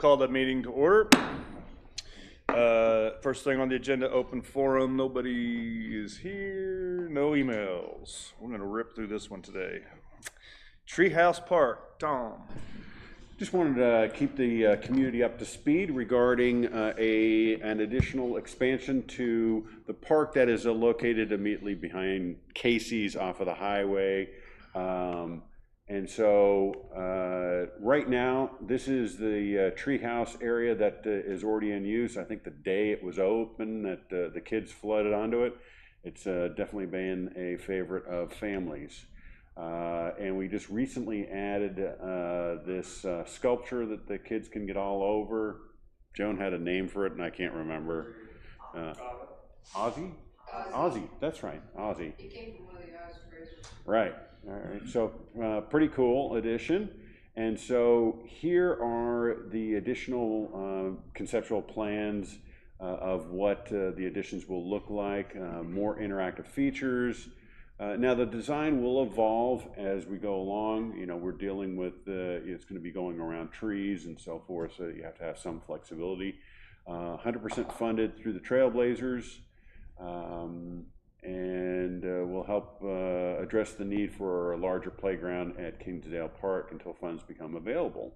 call the meeting to order. First thing on the agenda, open forum. Nobody is here. No emails. We're going to rip through this one today. Treehouse Park, Tom. Just wanted to keep the community up to speed regarding an additional expansion to the park that is located immediately behind Casey's off of the highway. And so right now, this is the treehouse area that is already in use. I think the day it was open that the kids flooded onto it. It's definitely been a favorite of families. And we just recently added this sculpture that the kids can get all over. Joan had a name for it and I can't remember. Ozzy? Ozzy, that's right, Ozzy. It came from one of the Oz races. Right. All right, so pretty cool addition. And so here are the additional conceptual plans of what the additions will look like, more interactive features. Now the design will evolve as we go along. You know, we're dealing with, it's going to be going around trees and so forth, so you have to have some flexibility. 100% funded through the Trailblazers. And will help address the need for a larger playground at Kingsdale Park until funds become available.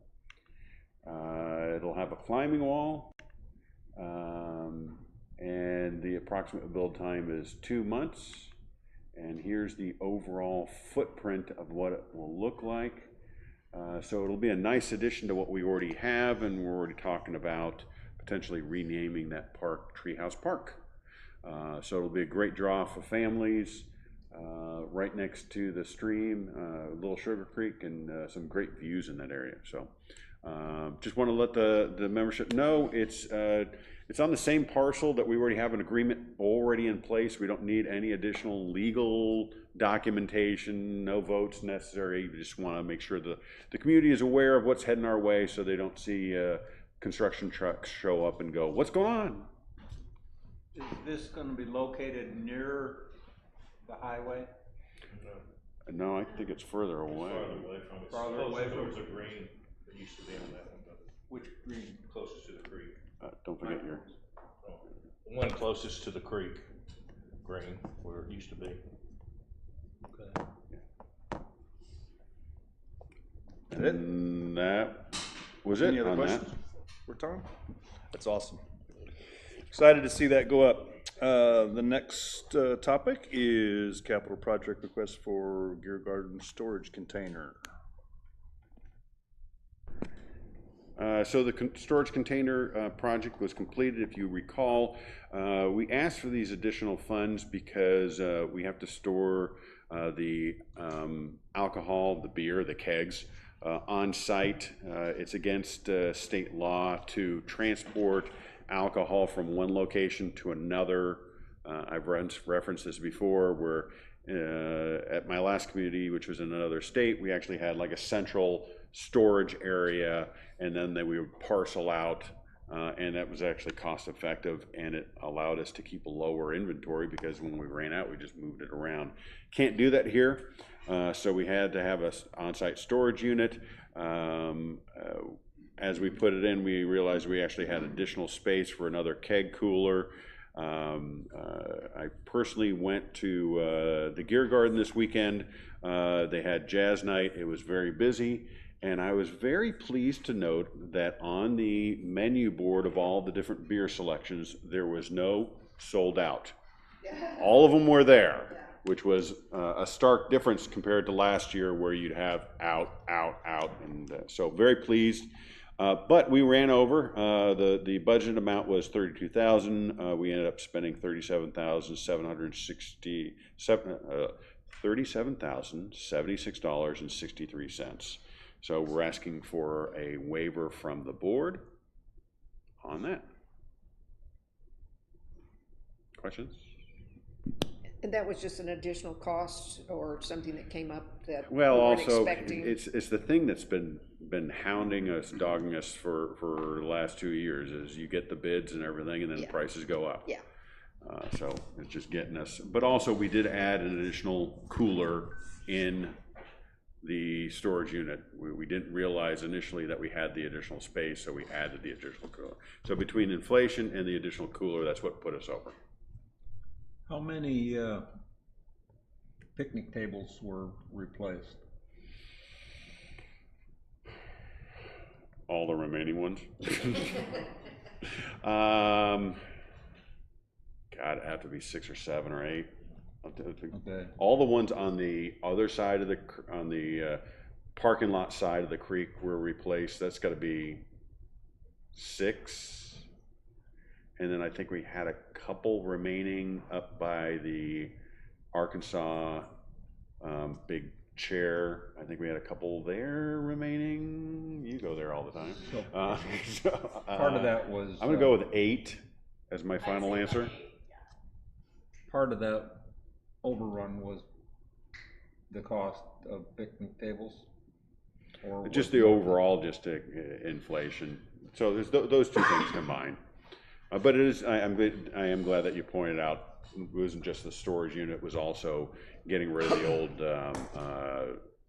It'll have a climbing wall, and the approximate build time is 2 months. And here's the overall footprint of what it will look like. So it'll be a nice addition to what we already have, and we're already talking about potentially renaming that park Treehouse Park. So it'll be a great draw for families, right next to the stream, Little Sugar Creek, and some great views in that area. So just want to let the membership know it's on the same parcel that we already have an agreement already in place. We don't need any additional legal documentation, no votes necessary. We just want to make sure the community is aware of what's heading our way so they don't see construction trucks show up and go, what's going on? Is this going to be located near the highway? No, I think it's further away. Farther away from it. Farther away from Towards the green that used to be on that one, but Which green? closest to the creek. Don't forget your. The one closest to the creek, green, where it used to be. Okay. And that was it. Any other on questions that. for Tom? That's awesome. Excited to see that go up. The next topic is capital project request for Gear Garden storage container. So the storage container project was completed. If you recall, we asked for these additional funds because we have to store the alcohol, the beer, the kegs on site. It's against state law to transport alcohol from one location to another. I've referenced this before where at my last community, which was in another state, we actually had like a central storage area, and then we would parcel out, and that was actually cost effective, and it allowed us to keep a lower inventory because when we ran out, we just moved it around. Can't do that here, so we had to have an on-site storage unit. As we put it in, we realized we actually had additional space for another keg cooler. I personally went to the Gear Garden this weekend. They had jazz night. It was very busy, and I was very pleased to note that on the menu board of all the different beer selections, there was no sold out. All of them were there, which was a stark difference compared to last year where you'd have out, and so very pleased. But we ran over. The budget amount was $32,000. We ended up spending $37,076.63. So we're asking for a waiver from the board on that. Questions? And that was just an additional cost or something that came up that Well, we weren't also, expecting? it's the thing that's been hounding us, dogging us for the last 2 years is you get the bids and everything, and then the prices go up. Yeah. So it's just getting us. But also, we did add an additional cooler in the storage unit. We didn't realize initially that we had the additional space, so we added the additional cooler. So between inflation and the additional cooler, that's what put us over. How many picnic tables were replaced? All the remaining ones. God, it'd have to be 6 or 7 or 8. Okay. All the ones on the other side of the parking lot side of the creek were replaced. That's got to be 6. And then I think we had a couple remaining up by the Arkansas big chair. I think we had a couple there remaining. You go there all the time. Part of that was. I'm gonna go with 8 as my final answer. Part of that overrun was the cost of picnic tables? Or Just was the it- overall, inflation. So there's those two things combined. But it is, I am glad that you pointed out, it wasn't just the storage unit, it was also getting rid of the old,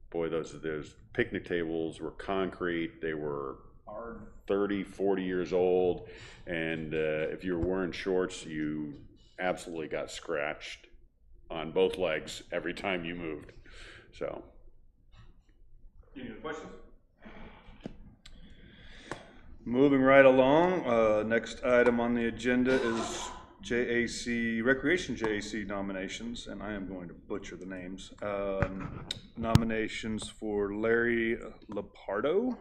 boy, those picnic tables were concrete, they were 30, 40 years old, and if you were wearing shorts, you absolutely got scratched on both legs every time you moved, so. Any other questions? Moving right along, next item on the agenda is Recreation JAC nominations, and I am going to butcher the names. Nominations for Larry Lepardo,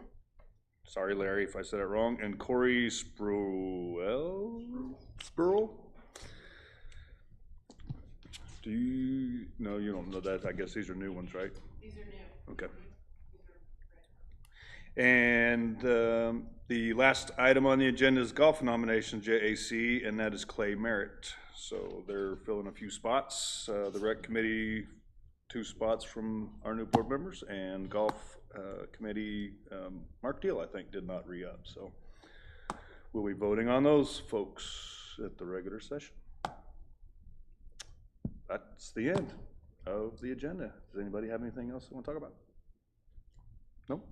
sorry Larry if I said it wrong, and Corey Spruill? No, you don't know that. I guess these are new ones, right? These are new. Okay. And the last item on the agenda is golf nominations, JAC, and that is Clay Merritt. So they're filling a few spots. The rec committee, 2 spots from our new board members, and golf committee, Mark Deal, I think, did not re-up. So we'll be voting on those folks at the regular session. That's the end of the agenda. Does anybody have anything else they want to talk about? Nope.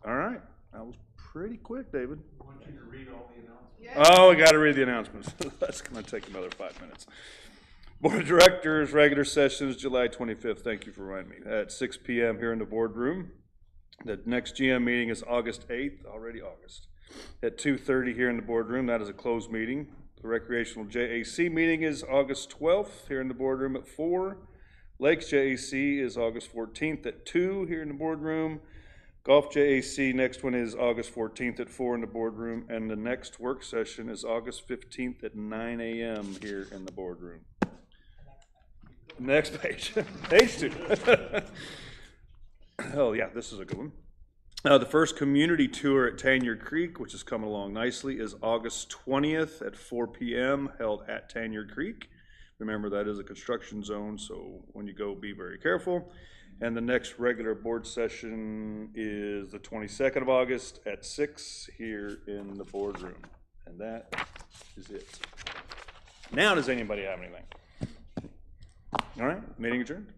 All right. That was pretty quick, David. I want you to read all the announcements. Oh, we got to read the announcements. That's going to take another 5 minutes. Board of Directors, regular session is July 25th. Thank you for reminding me. At 6 p.m. here in the boardroom. The next GM meeting is August 8th, already August. At 2:30 here in the boardroom, that is a closed meeting. The recreational JAC meeting is August 12th here in the boardroom at 4. Lakes JAC is August 14th at 2 here in the boardroom. Golf JAC, next one is August 14th at 4 in the boardroom, and the next work session is August 15th at 9 a.m. here in the boardroom. Next page, page 2. Oh yeah, this is a good one. The first community tour at Tanyard Creek, which is coming along nicely, is August 20th at 4 p.m. held at Tanyard Creek. Remember, that is a construction zone, so when you go, be very careful. And the next regular board session is the 22nd of August at 6 here in the boardroom. And that is it. Now, does anybody have anything? All right, meeting adjourned.